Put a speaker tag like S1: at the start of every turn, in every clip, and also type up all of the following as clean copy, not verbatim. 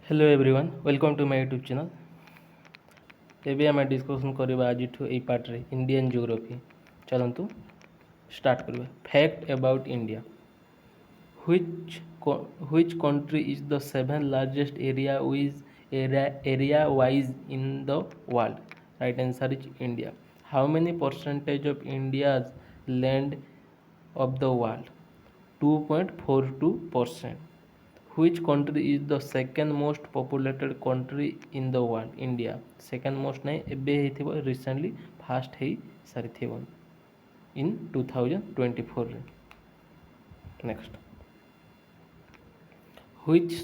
S1: Hello everyone welcome to my YouTube channel. एबे आम discussion करवा आज यही पार्ट रे इंडियन ज्योग्राफी। चलतु स्टार्ट करवा। Fact about India. which which country is the seventh largest area wise in the world? Right answer is India. How many percentage of India's land of the world? 2.42%. Which country is the second most populated country in the world? India. Second most नहीं एबे ହେଇଥିବ recently first ହେଇ ସାରିଥିବ in 2024 ରେ। Next. Which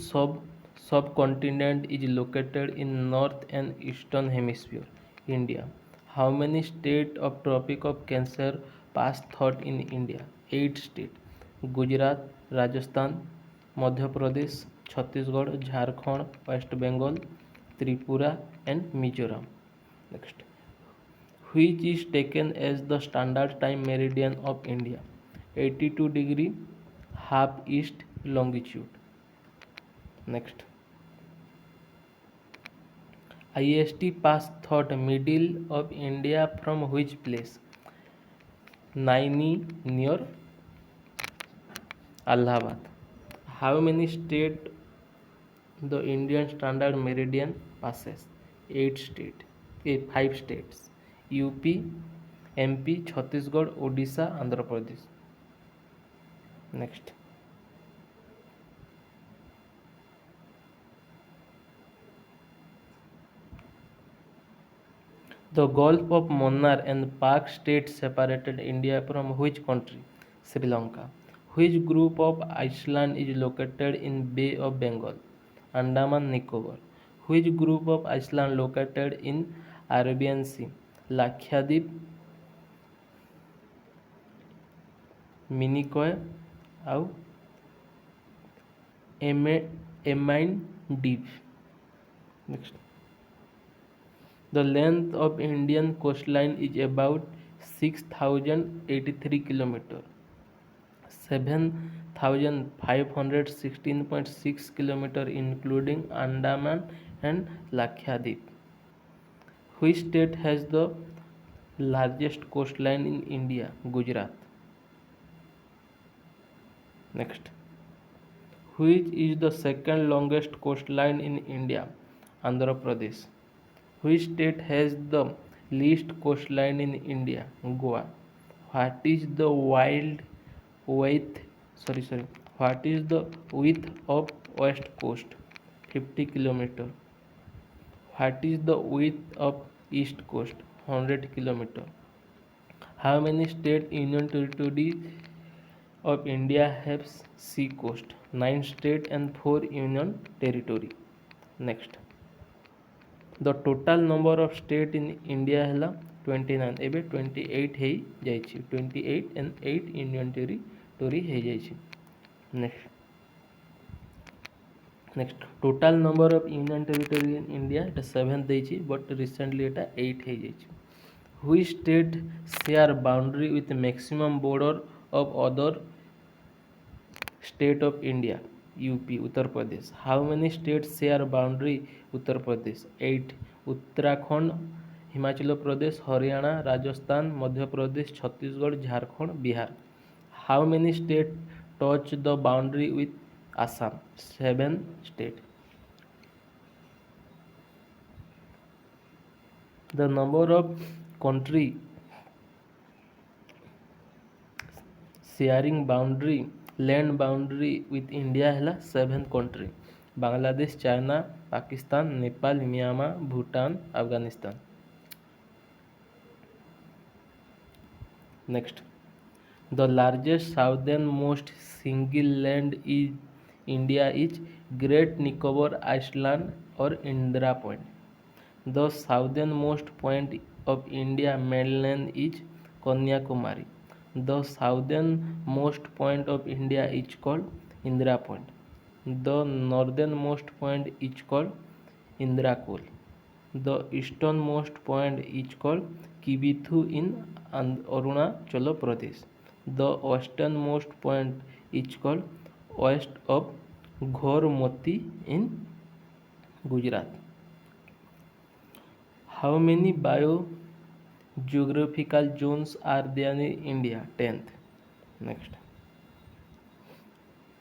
S1: subcontinent is located in north and eastern hemisphere? India. How many states of Tropic of Cancer pass through in India? 8 states. Gujarat, Rajasthan, Madhya Pradesh, Chhattisgarh, Jharkhand, West Bengal, Tripura and Mizoram. Next. Which is taken as the standard time meridian of India? 82 degree half east longitude. Next. IST pass through middle of India from which place? Naini near Allahabad. How many states the Indian standard meridian passes? 8 states. 5 states. UP, MP, Chhattisgarh, Odisha, Andhra Pradesh. Next. The Gulf of Mannar and Pak states separated India from which country? Sri Lanka. Which group of islands is located in Bay of Bengal? Andaman Nicobar. Which group of islands located in Arabian Sea? Lakshadweep, Minicoy ଆଉ Emine Deep. Next. The length of Indian coastline is about 6,083 km, 7,516.6 km including Andaman and Lakshadweep. Which state has the largest coastline in India? Gujarat. Next. Which is the second longest coastline in India? Andhra Pradesh. Which state has the least coastline in India? Goa. What is the width? What is the width of West Coast? 50 km. What is the width of East Coast? 100 km. How many state union territories of India have sea coast? 9 states and 4 union territory. Next. The total number of state in India है 29 एबे 28 है जाइछि 28 and 8 union territory है जाइछि। Next total number of union territory in India एटा 7 देछि but recently एटा 8 है जाइछि। Which state share boundary with maximum border of other state of India? UP Uttar Pradesh. How many state share boundary Uttar Pradesh? 8. Uttarakhand, Himachal Pradesh, Haryana, Rajasthan, Madhya Pradesh, Chhattisgarh, Jharkhand, Bihar. How many state touch the boundary with Assam? 7 states. The number of country sharing land boundary with India है 7 country. Bangladesh, China, Pakistan, Nepal, Myanmar, Bhutan, Afghanistan. Next. The largest southernmost single land in India is Great Nicobar Island or Indira Point. The southernmost point of India mainland is Kanyakumari. The southernmost point of India is called Indira Point. The northernmost point is called Indirakul. The easternmost point is called Kibithu in Arunachal Pradesh. The westernmost point is called west of Ghormoti in Gujarat. How many biogeographical zones are there in India? 10th. Next.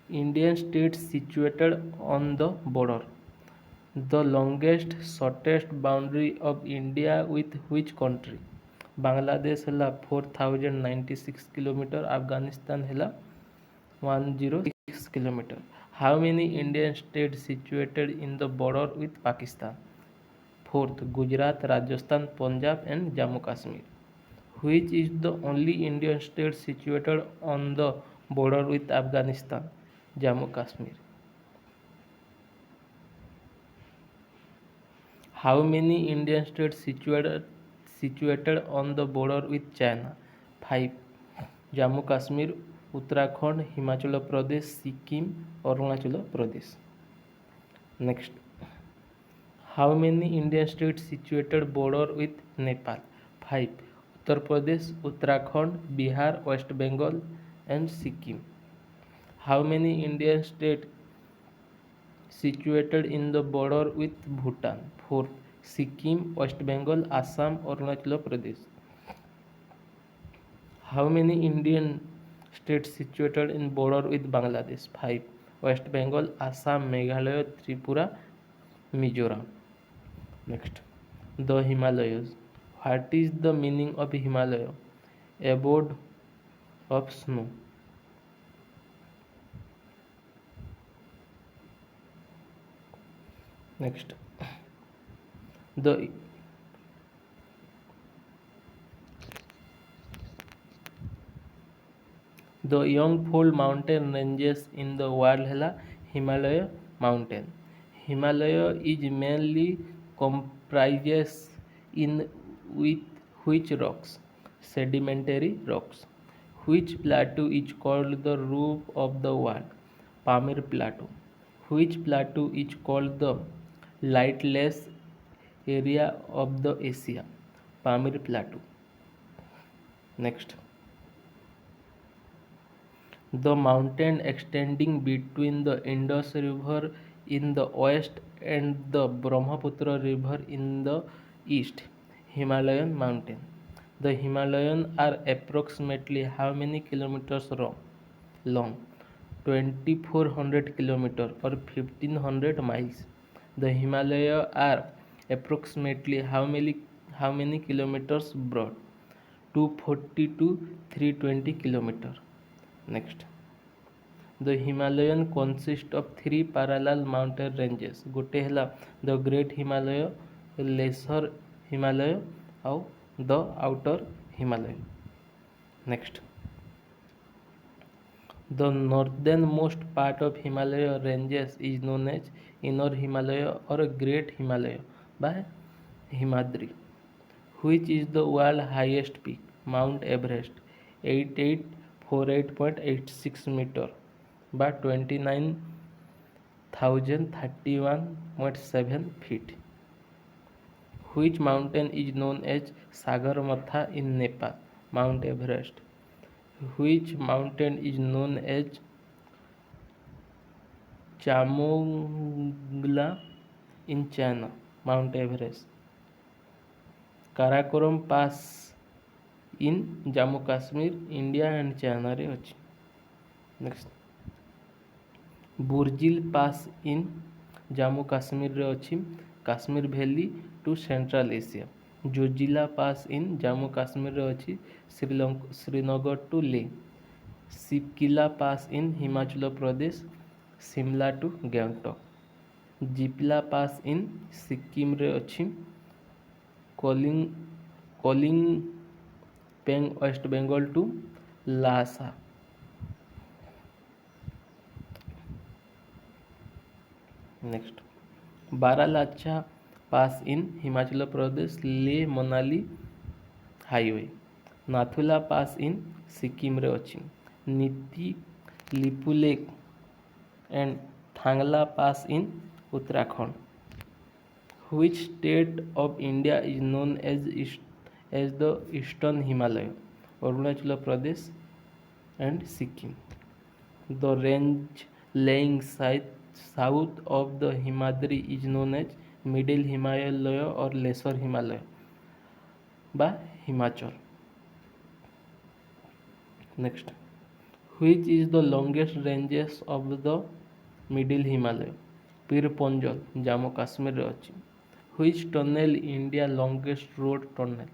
S1: Indian states situated on the border. The longest shortest boundary of India with which country? Bangladesh ହେଲା 4096 km, Afghanistan ହେଲା 106 km. How many Indian states situated in the border with Pakistan? Fourth, Gujarat, Rajasthan, Punjab and Jammu Kashmir. Which is the only Indian state situated on the border with Afghanistan? Jammu Kashmir. How many Indian states situated on the border with China? 5. Jammu Kashmir, Uttarakhand, Himachal Pradesh, Sikkim, Arunachal Pradesh. Next. How many Indian states situated border with Nepal? 5. Uttar Pradesh, Uttarakhand, Bihar, West Bengal and Sikkim. How many Indian states situated in the border with Bhutan? 4. Sikkim, West Bengal, Assam, Arunachal Pradesh. How many Indian states situated in border with Bangladesh? 5. West Bengal, Assam, Meghalaya, Tripura, Mizoram. Next. The Himalayas. What is the meaning of Himalaya? Abode of snow. Next. The young-fold mountain ranges in the world hela Himalaya mountain. Himalaya is mainly comprises in with which rocks? Sedimentary rocks. Which plateau is called the roof of the world? Pamir Plateau. Which plateau is called the lightless area of the Asia? Pamir Plateau. Next. The mountain extending between the Indus River in the west and the Brahmaputra River in the east. Himalayan mountain. The Himalayan are approximately how many kilometers long? 2400 kilometers or 1500 miles. The Himalaya are approximately how many kilometers broad? 240 to 320 kilometers. Next. The Himalayan consists of three parallel mountain ranges. गोटे है the Great Himalaya, Lesser Himalaya, और the Outer Himalaya. Next. The northernmost part of Himalaya ranges is known as Inner Himalaya or Great Himalaya by Himadri. Which is the world highest peak? Mount Everest, 8848.86 meter by 29,031.7 feet. Which mountain is known as Sagarmatha in Nepal? Mount Everest. Which mountain is known as Chamongla in China? Mount Everest. Karakoram Pass in Jammu Kashmir, India and China रे अछि. Next. Burjil Pass in Jammu Kashmir रे अछि, Kashmir Valley to Central Asia. Jojila Pass in Jammu Kashmir रे अछि, Srinagar to Leh. Sipkila Pass in Himachal Pradesh, Shimla to Gangtok. Jipla Pass in Sikkim रे अछि, Kolimpong West Bengal to Lhasa. Next. Baralacha Pass in Himachal Pradesh, Leh Manali Highway. Nathula Pass in Sikkim रे अछि. Niti Lipulek and Thangla Pass in Uttarakhand. Which state of India is known as the Eastern Himalaya? Arunachal Pradesh and Sikkim. The range laying South of the Himadri is known as Middle Himalaya or Lesser Himalaya বা Himachal. Next, which is the longest ranges of the Middle Himalaya? Pir Panjal, Jammu Kashmir ରେ ଅଛି. Which tunnel India longest road tunnel?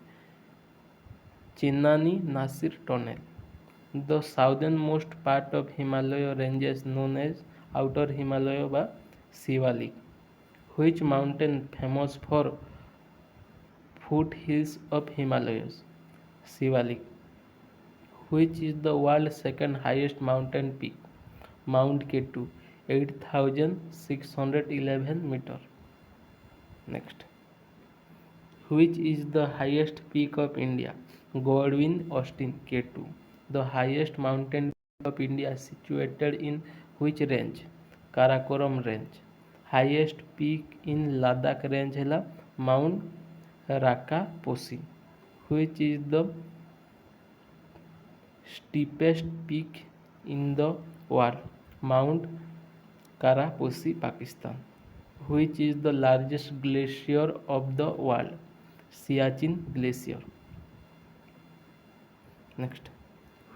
S1: Chenani Nasir tunnel. The southernmost part of Himalaya ranges known as Outer Himalaya বা Shivalik. Which mountain famous for foothills of Himalayas? Shivalik. Which is the world's second highest mountain peak? Mount Ketu, 8,611 meter. Next. Which is the highest peak of India? Godwin Austin K2. The highest mountain peak of India situated in which range? Karakoram range. Highest peak in Ladakh range है Mount Rakaposhi. Which is the steepest peak in the world? Mount Karakoram, Pakistan. Which is the largest glacier of the world? Siachen Glacier. Next.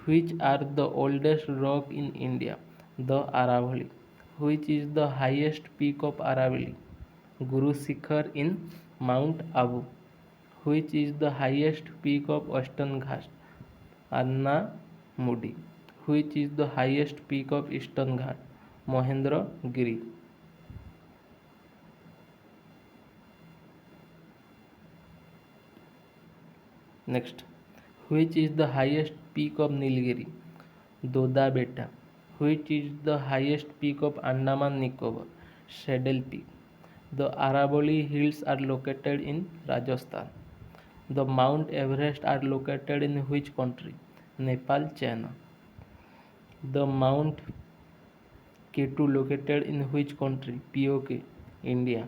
S1: Which are the oldest rock in India? The Aravalli. Which is the highest peak of Aravalli? Guru Shikhar in Mount Abu. Which is the highest peak of Western Ghats? Anna Mudi. Which is the highest peak of Eastern Ghat? Mahendragiri. Next, which is the highest peak of Nilgiri? Doda Beta. Which is the highest peak of Andaman Nicobar? Saddle Peak. The Aravalli Hills are located in Rajasthan. The Mount Everest are located in which country? Nepal, China. The Mount Ketu located in which country? POK, India.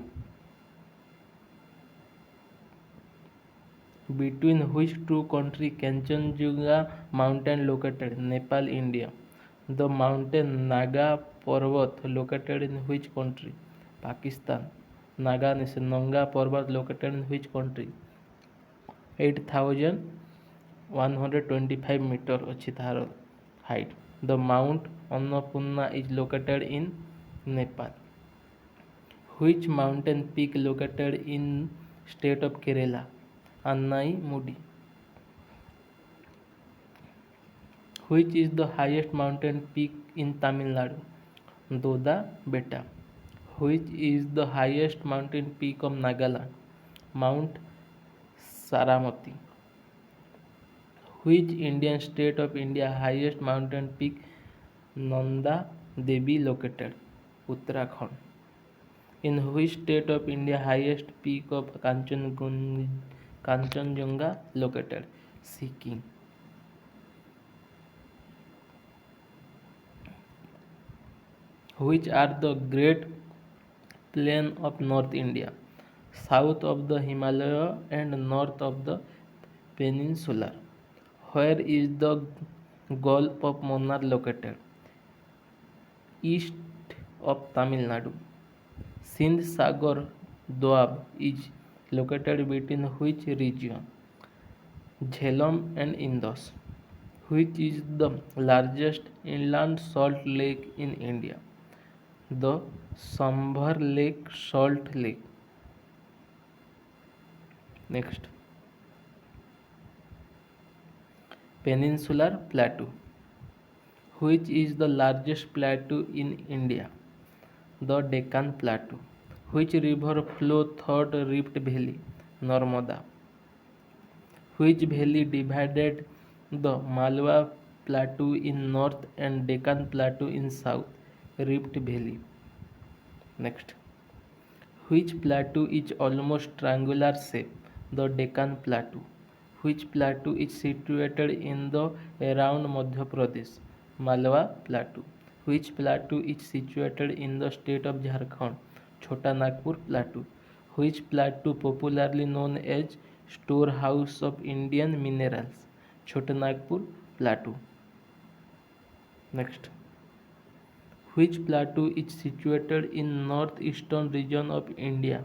S1: Between which two countries Kanchenjunga mountain located? Nepal, India. The mountain Naga Parvat located in which country? Pakistan. Naga Nanga Parvat located in which country? 8,125 meter अछि तार height. The Mount Annapurna is located in Nepal. Which mountain peak located in state of Kerala? Annai Mudi. Which is the highest mountain peak in Tamil Nadu? Doda Beta. Which is the highest mountain peak of Nagaland? Mount Saramati. Which Indian state of India highest mountain peak Nanda Devi located? Uttarakhand. In which state of India highest peak of Kanchenjunga located? Sikkim. Which are the great plain of North India? South of the Himalaya and north of the peninsula. Where is the Gulf of Mannar located? East of Tamil Nadu. Sindh Sagar Doab is located between which region? Jhelum and Indus. Which is the largest inland salt lake in India? The Sambhar Lake Salt Lake. Next, Peninsular Plateau. Which is the largest plateau in India? The Deccan Plateau. Which river flows through Rift Valley? Narmada. Which valley divided the Malwa Plateau in north and Deccan Plateau in south? Rift Valley. Next, which plateau is almost triangular shape? The Deccan Plateau. Which plateau is situated in the around Madhya Pradesh? Malwa Plateau. Which plateau is situated in the state of Jharkhand? Chota Nagpur Plateau. Which plateau popularly known as storehouse of Indian minerals? Chota Nagpur Plateau. Next, Which plateau is situated in northeastern region of India?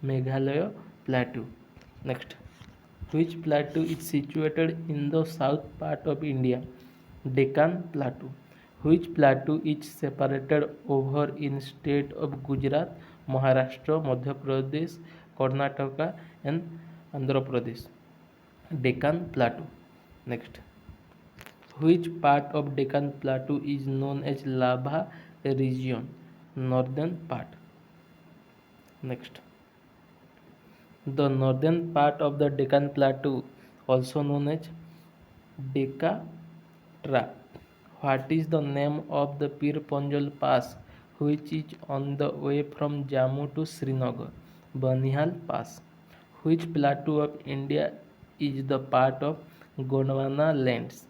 S1: Meghalaya plateau. Next. Which plateau is situated in the south part of India? Deccan plateau. Which plateau is separated over in state of Gujarat, Maharashtra, Madhya Pradesh, Karnataka and Andhra Pradesh? Deccan plateau. Next. Which part of Deccan Plateau is known as Labha region? Northern part. Next. The northern part of the Deccan Plateau, also known as Decca Trap. What is the name of the Pir Panjal Pass, which is on the way from Jammu to Srinagar? Banihal Pass. Which plateau of India is the part of Gondwana Lands?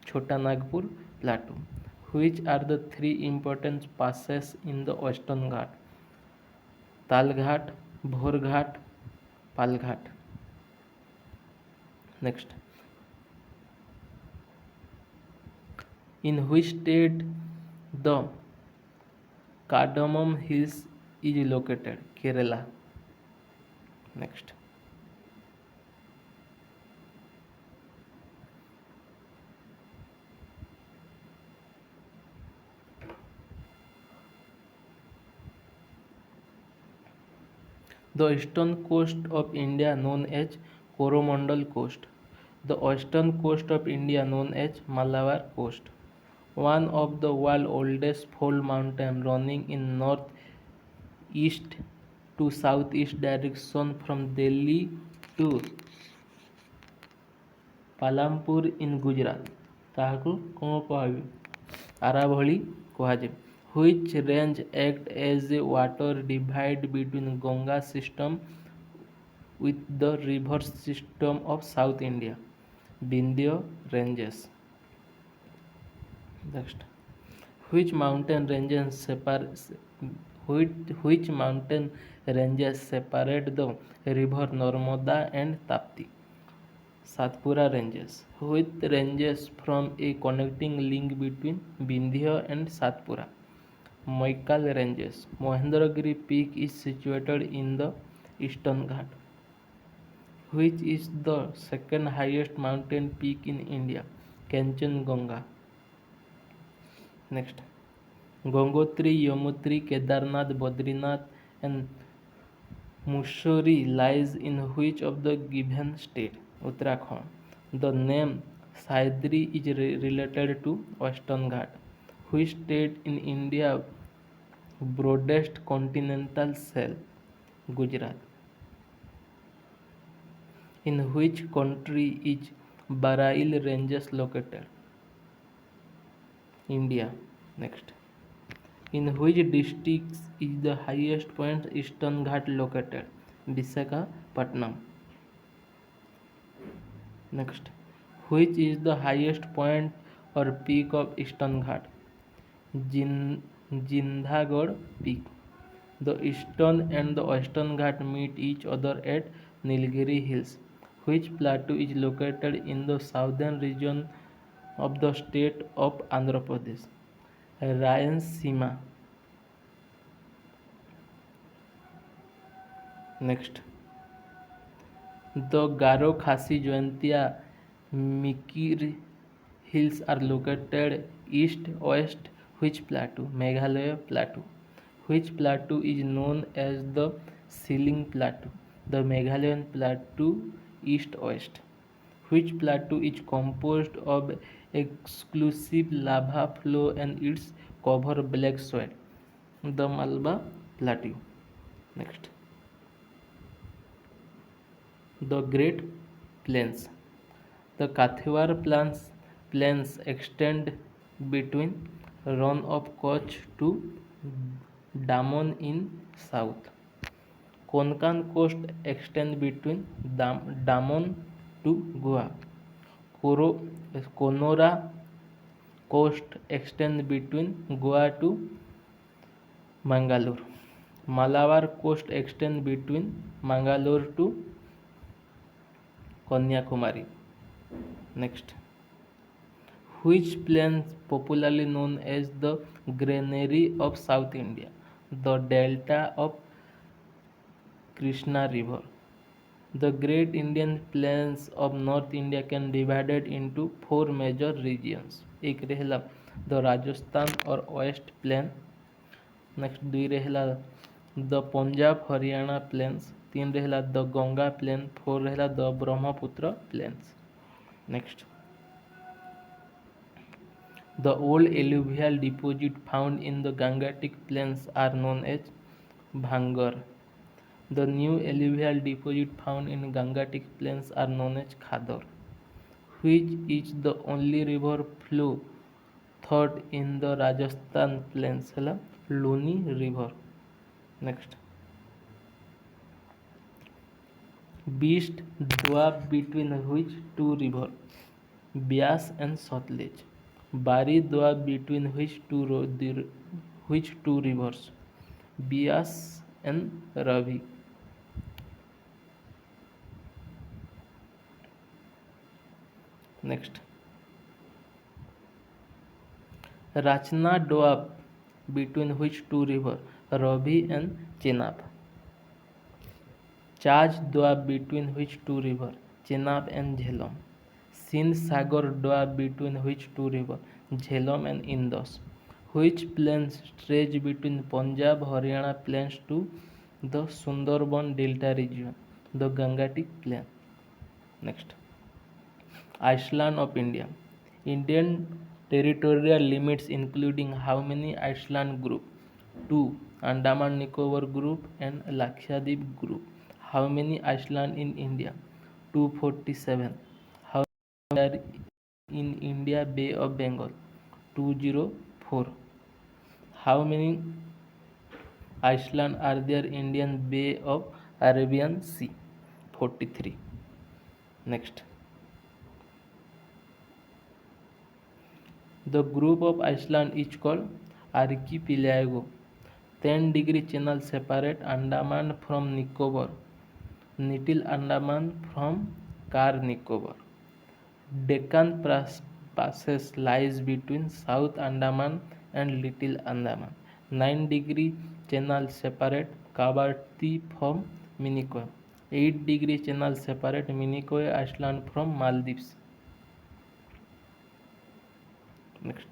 S1: Chota Nagpur Plateau. Which are the three important passes in the Western Ghat? Talghat, Bhorghat, Palghat. Next. In which state the Cardamom Hills is located? Kerala. Next. The eastern coast of India known as Coromandel Coast. The western coast of India known as Malabar Coast. One of the world's oldest fold mountain running in northeast to southeast direction from Delhi to Palampur in Gujarat. ତାହାକୁ କ'ଣ କୁହାଯିବ? ଆରାଭଳି କୁହାଯିବ. Which range act as a water divide between Ganga system with the river system of South India? Vindhya ranges. Next. Which mountain ranges separate the river Narmada and Tapti? Satpura ranges. Which ranges from a connecting link between Vindhya and Satpura? Moikal ranges. Mahendragiri peak is situated in the Eastern Ghat. Which is the second highest mountain peak in India? Kanchenjunga. Next. Gangotri, Yamutri, Kedarnath, Badrinath and Mussoorie lies in which of the given state? Uttarakhand. The name Sahyadri is related to Western Ghat. Which state in India broadest continental shelf? Gujarat. In which country is Barail Ranges located? India. Next. In which district is the highest point Eastern Ghat located? Visakhapatnam. Next. Which is the highest point or peak of Eastern Ghat? Jindhagad Peak. The Eastern and the Western Ghat meet each other at Nilgiri Hills. Which plateau is located in the southern region of the state of Andhra Pradesh? Rayalaseema. Next. The Garo Khasi Jaintia Mikir Hills are located east west which plateau? Meghalaya Plateau. Which plateau is known as the Ceiling Plateau? The Meghalayan Plateau east west. Which plateau is composed of exclusive lava flow and its cover black soil? The Malwa Plateau. Next. The Great Plains. The Kathiawar plains extend between Rann of Kutch to Daman in south. Konkan coast extends between Daman to Goa. Konora coast extends between Goa to Mangalore. Malabar coast extends between Mangalore to Kanyakumari. Next. which plains popularly known as the Granary of South India, the delta of Krishna River. The Great Indian Plains of North India can be divided into four major regions. एक रहेला the Rajasthan or West Plain, next दुई रहेला the Punjab Haryana plains, तीन रहेला the Ganga plain, four रहेला the Brahmaputra plains. Next the old alluvial deposit found in the Gangetic plains are known as Bhangar. The new alluvial deposit found in Gangetic plains are known as Khadar, which is the only river flow thought in the Rajasthan plains है Luni river. Next, beast dwarf between which two rivers, Byas and Satluj. Bari dwarf between which two rivers, Byas and Ravi. Next, Rachna dwarf between which two rivers, Ravi and Chenab. Chaj dwarf between which two rivers, Chenab and Jhelum. Sindh Sagar dwarf between which two rivers, Jhelum and Indus. Which plains stretch between Punjab Haryana plains to the Sundarban Delta region, the Gangetic plain. Next, Iceland of India. Indian territorial limits including how many Iceland group? 2. Andaman Nicobar group and Lakshadweep group. How many Iceland in India? 247. How many are in India Bay of Bengal? 204. How many Iceland are there in Indian Bay of Arabian Sea? 43. Next, the group of Iceland is called archipelago. 10-degree channel separate Andaman from Nicobar, Little Andaman from Car Nicobar. Deccan Passage lies between South Andaman and Little Andaman. 9-degree channel separate Kavati from Minicoy. 8-degree channel separate Minicoy Island from Maldives. Next,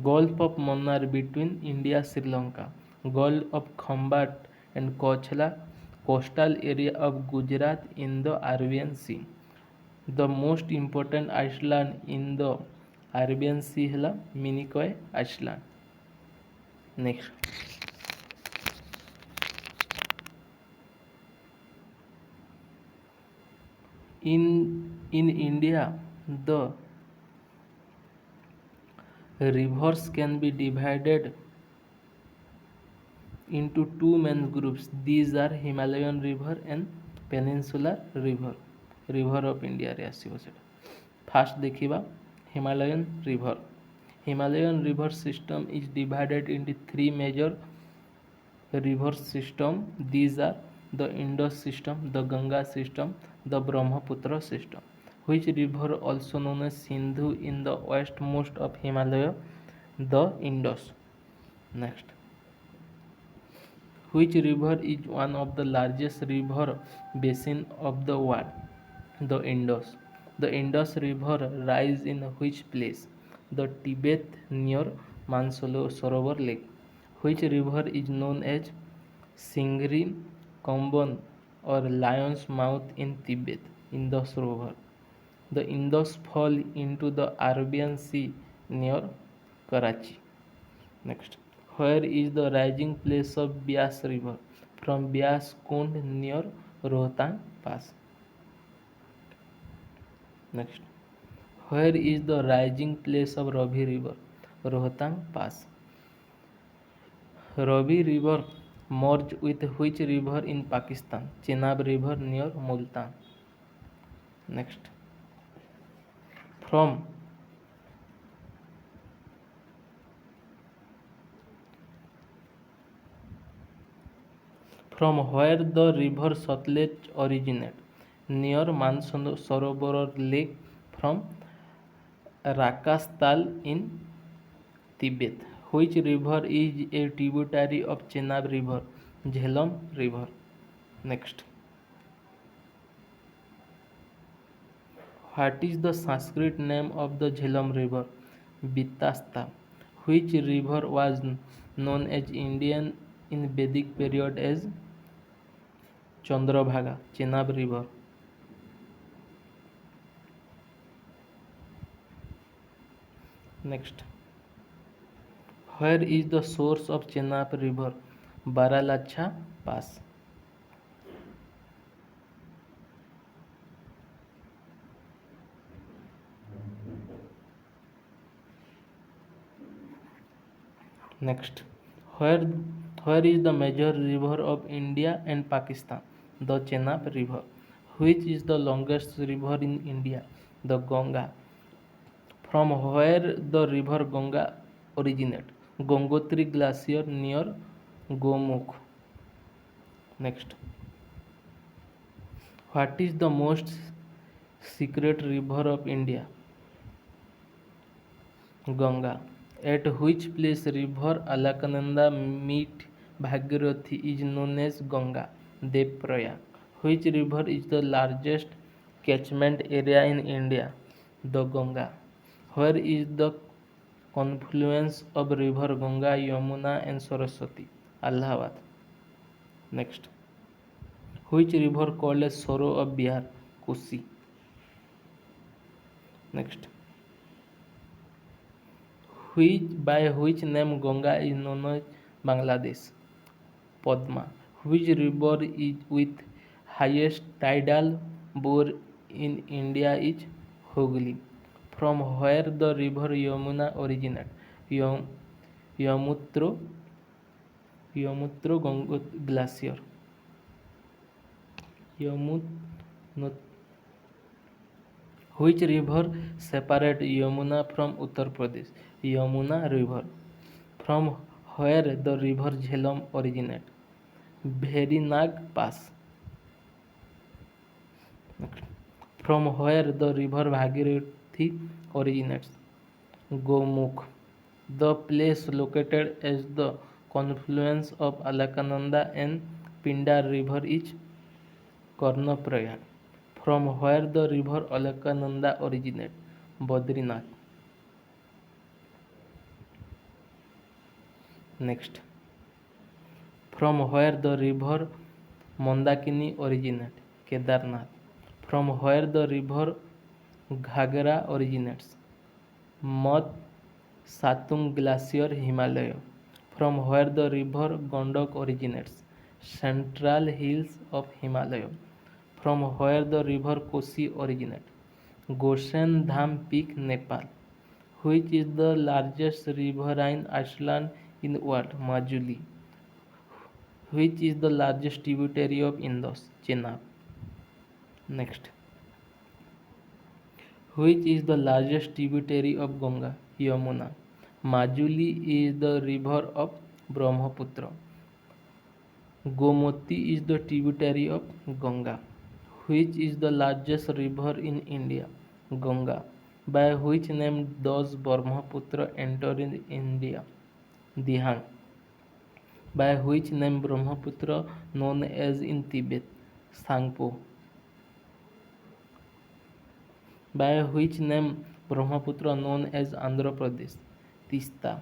S1: Gulf of Mannar between India Sri Lanka. Gulf of Khambat and Kochla, coastal area of Gujarat in the Arabian Sea. The most important island in the Arabian Sea है Minicoy Island. Next, in India, the rivers can be divided into two main groups. These are Himalayan river and Peninsular river. River of India रे आसीबो सेटा. First देखिबा Himalayan river. Himalayan river system is divided into three major river system. These are the Indus system, the Ganga system, the Brahmaputra system. Which river also known as Sindhu in the westmost of Himalaya? The Indus. Next, which river is one of the largest river basin of the world? The Indus. The Indus river rises in which place? The Tibet near Mansarovar Lake. Which river is known as Singri Kamban or Lion's Mouth in Tibet? Indus River. The Indus fall into the Arabian Sea near Karachi. Next, where is the rising place of Byas River? From Byas Kund near Rohtang Pass. Next, where is the rising place of Ravi River? Rohtang Pass. Ravi River merge with which river in Pakistan? Chenab River near Multan. Next, from where the river Satluj originate? Near Mansarovar Lake. From Rakastal in Tibet. Which river is a tributary of Chenab River? Jhelum River. Next. What is the Sanskrit name of the Jhelum River? Vitasta. Which river was known as Indian in Vedic period as Chandrabhaga? Chenab River. Next. Where is the source of Chenab River? Baralacha Pass. Next, where where is the major river of India and Pakistan? The Chenab River. Which is the longest river in India? The Ganga. From where the river Ganga originate? Gangotri Glacier near Gomukh. Next, what is the most secret river of India? Ganga. At which place river Alakananda meet Bhagirathi is known as Ganga Devprayag. Which river is the largest catchment area in India? The Ganga. Where is the confluence of river Ganga, Yamuna and Saraswati? Allahabad. Next. Which river called as sorrow of Bihar? Kosi. Next. By which name Ganga is known as Bangladesh? Padma. Which river is with highest tidal bore in India is Hooghly. From where the river Yamuna originates? Yam, Yamutro Glacier. Yamut, which river separates Yamuna from Uttar Pradesh? Yamuna River. From where the river Jhelum originates? Bherinag Pass. From where the river Bhagirathi originates? Gomukh. The place located as the confluence of Alakananda and Pindar river is Karnaprayag. From where the river Alakananda originates? Badrinath. Next. From where the river Mandakini originates? Kedarnath. From where the river Ghagra originates? Mad Satung Glacier, Himalaya. From where the river Gandak originates? Central Hills of Himalaya. From where the river Kosi originates? Goshen Dham Peak, Nepal. Which is the largest riverine island in the world? Majuli. Which is the largest tributary of Indus? Chenab. Next. Which is the largest tributary of Ganga? Yamuna. Majuli is the river of Brahmaputra. Gomoti is the tributary of Ganga. Which is the largest river in India? Ganga. By which name does Brahmaputra enter in India? Dihang. By which name Brahmaputra known as in Tibet? Sangpo. By which name Brahmaputra known as Andhra Pradesh? Tista.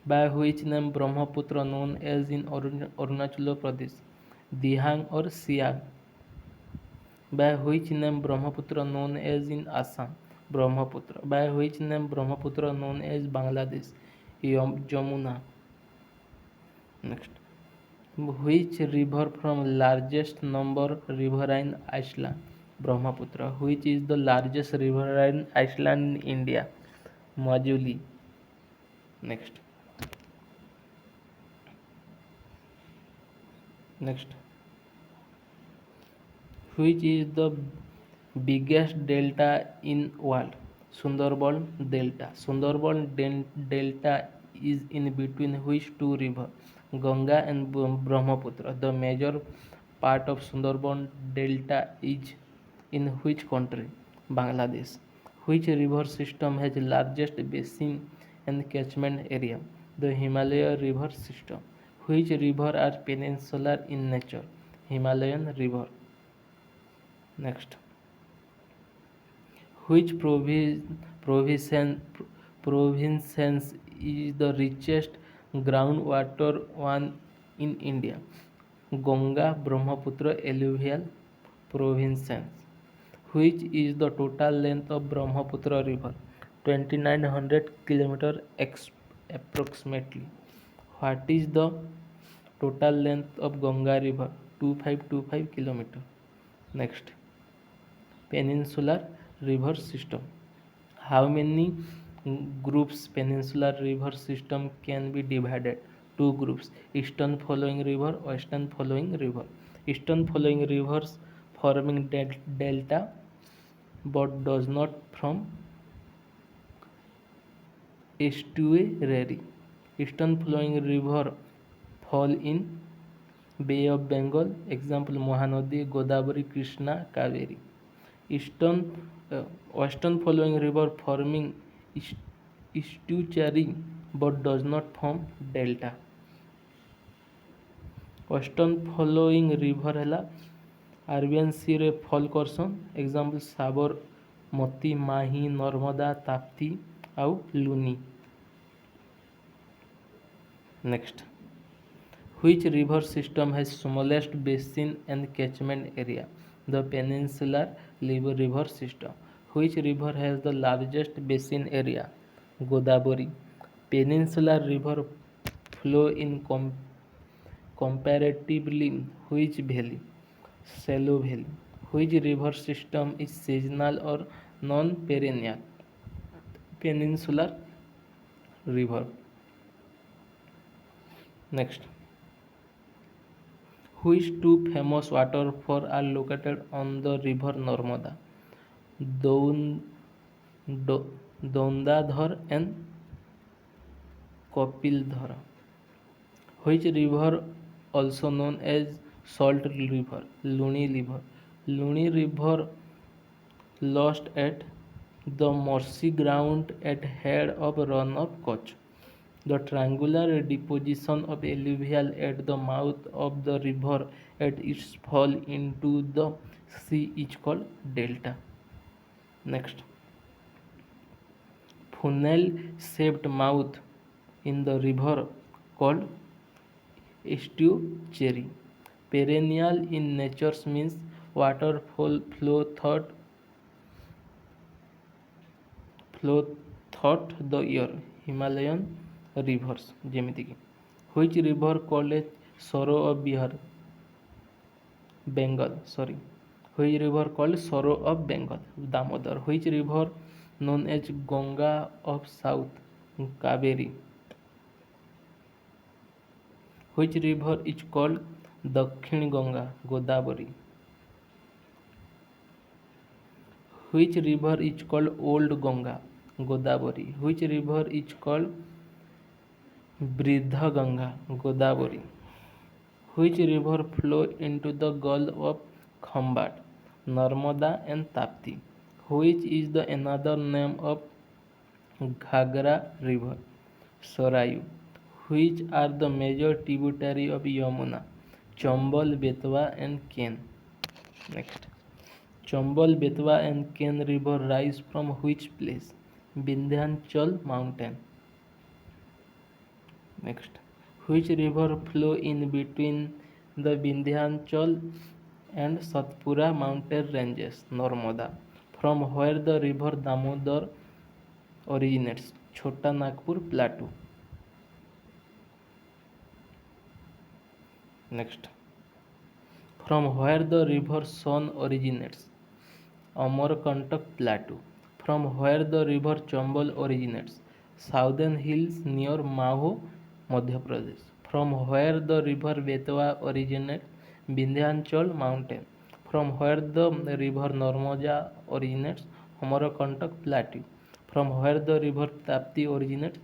S1: By which name Brahmaputra known as in Arunachal Pradesh? Dihang or Siang. By which name Brahmaputra known as in Assam? Brahmaputra. By which name Brahmaputra known as Bangladesh? Jamuna. Next. Which river from largest number riverine island? Brahmaputra. Which is the largest riverine island in India? Majuli. Next. Next. Which is the biggest delta in world? Sundarban Delta. Delta is in between which two rivers? Ganga and Brahmaputra. The major part of Sundarban Delta is in which country? Bangladesh. Which river system has largest basin and catchment area? The Himalaya river system. Which river are peninsular in nature? Himalayan river. Next. Which province is the richest groundwater one in India? Ganga Brahmaputra alluvial provinces. Which is the total length of Brahmaputra river? 2900 km approximately. What is the total length of Ganga river? 2525 km. Next, peninsular river system. How many groups peninsular river system can be divided? Two groups: eastern following river, western following river. Eastern following rivers forming delta but does not from estuary. Eastern flowing river fall in Bay of Bengal. Example: Mahanadi, Godavari, Krishna, Kaveri. Eastern Western following river forming estuary but does not form delta. Western following river ହେଲା Arabian Sea रे fall करसन. Example: Sabarmati, माही, नर्मदा, ताप्ती ଆଉ Luni. Next, which river system has smallest basin and catchment area? The peninsular river system. Which river has the largest basin area? Godavari. Peninsular river flow in comparatively which valley? Shallow valley. Which river system is seasonal or non-perennial? Peninsular river. Next, which two famous waterfalls are located on the river Narmada? Dondadhar and Kapildhara. Which river also known as Salt River? Luni River. Luni River lost at the Mersey ground at head of run of Kutch. The triangular deposition of alluvial at the mouth of the river at its fall into the sea is called delta. Next, funnel-shaped mouth in the river called estuary. Perennial in nature means water flow throughout the year. Himalayan rivers ଯେମିତିକି which river called as sorrow of which river called sorrow of Bengal? Damodar. Which river known as Ganga of South? Kaveri. Which river is called Dakhin Ganga? Godavari. Which river is called Old Ganga? Godavari. Which river is called Bridha Ganga? Godavari. Which river flow into the Gulf of Khambat? Narmada and Tapti. Which is the another name of Ghagra river? Sarayu. Which are the major tributary of Yamuna? Chambal, Betwa and Ken. Next, Chambal, Betwa and Ken river rise from which place? Vindhyachal mountain. Next, which river flow in between the Vindhyachal and Satpura mountain ranges? Narmada. From where the river Damodar originates? Chota Nagpur Plateau. Next, from where the river Son originates? Amarkantak Plateau. From where the river Chambal originates? Southern hills near Maho, Madhya Pradesh. From where the river Betwa originates? Vindhyachal mountain. From where the river Narmada originates? Amarkantak Plateau. From where the river Tapti originates?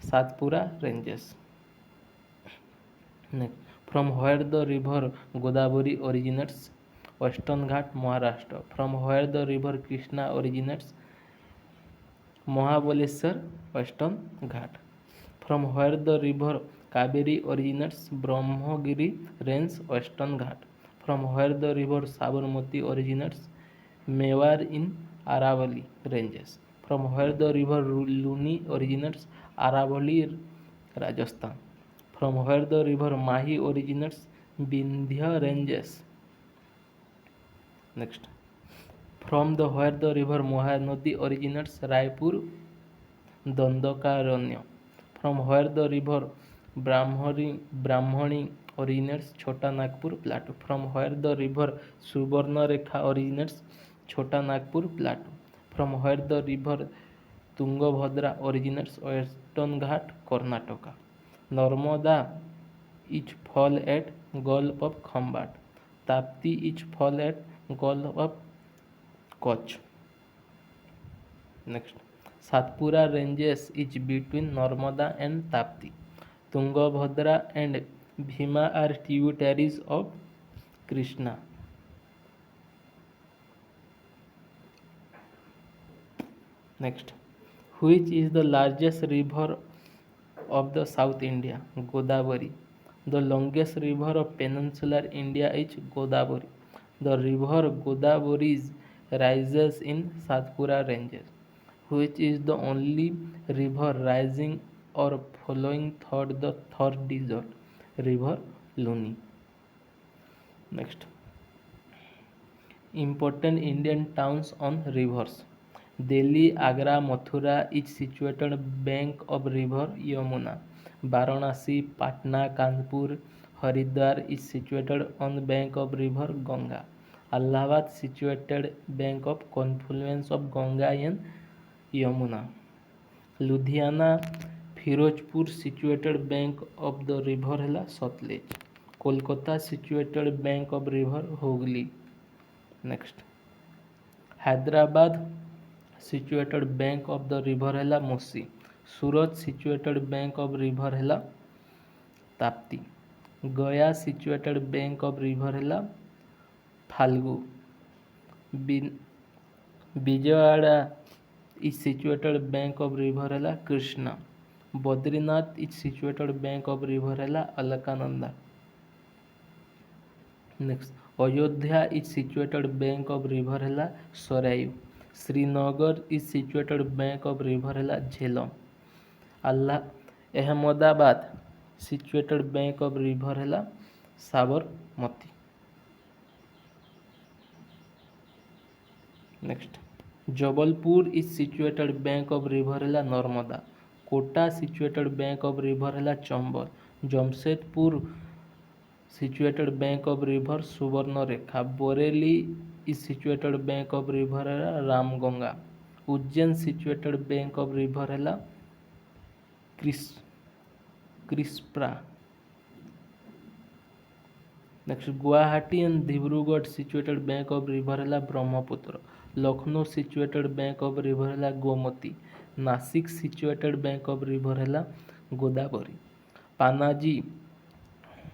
S1: Satpura ranges. Next, from where the river Godavari originates? Western Ghat, Maharashtra. From where the river Krishna originates? Mahabaleshwar, Western Ghat. From where the river Kaveri originates, Brahmagiri Range, Western Ghat. From where the river Sabarmati originates, Mewar in Aravalli Ranges. From where the river Luni originates, Aravalli, Rajasthan. From where the river Mahi originates, Vindhya Ranges. Next. From the where the river Mahanadi originates, Raipur, Dandakaranya. From where the river Brahmani originates, Chota Nagpur Plateau. From where the river Subarnarekha originates, Chota Nagpur Plateau. From where the river Tungabhadra originates, Western Ghat, Karnataka. Narmada each fall at Gulf of Khambat. Tapti each fall at Gulf of Kutch. Next, Satpura ranges is between Narmada and Tapti. Tungabhadra and Bhima are tributaries of Krishna. Next, which is the largest river of the South India? Godavari. The longest river of peninsular India is Godavari. The river Godavari rises in Satpura ranges, which is the only river rising or flowing through the Thar desert. River Luni. Next, important Indian towns on rivers. Delhi, Agra, Mathura is situated bank of river Yamuna. Varanasi, Patna, Kanpur, Haridwar is situated on the bank of river Ganga. Allahabad situated bank of confluence of Ganga and Yamuna. Ludhiana, Firozpur situated bank of the river hela Satluj. Kolkata situated bank of river Hooghly. Next, Hyderabad situated bank of the river hela Musi. Surat situated bank of river hela Tapti. Gaya situated bank of river hela Phalgu. Vijayawada is situated bank of river hela Krishna. Badrinath is situated bank of river hela Alaknanda. Next, Ayodhya is situated bank of river hela Sarayu. Srinagar is situated bank of river hela Jhelum. Ahmedabad situated bank of river hela Sabarmati. Next, Jabalpur is situated bank of river hela Narmada. Kota situated bank of river hela Chambal. Jamshedpur situated bank of river Subarnarekha. Boreli is situated bank of river hela Ramganga. Ujjain situated bank of river hela Krispra. Next, Guwahati and Dibrugarh situated bank of river hela Brahmaputra. Lucknow situated bank of river hela Gomati. Nasik situated bank of river hela Godavari. Panaji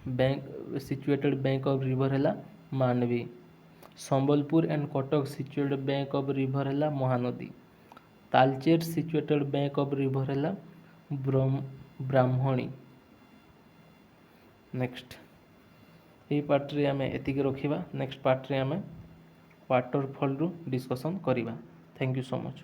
S1: bank situated bank of river hela Manvi. Sambalpur and Kotak situated bank of river hela Mahanadi. Talcher situated bank of river hela Brahmani. Next, এই ପାର୍ଟରେ ଆମେ ଏତିକି ରଖିବା। Next ପାର୍ଟରେ ଆମେ ୱାଟରଫଲରୁ discussion କରିବା। Thank you so much.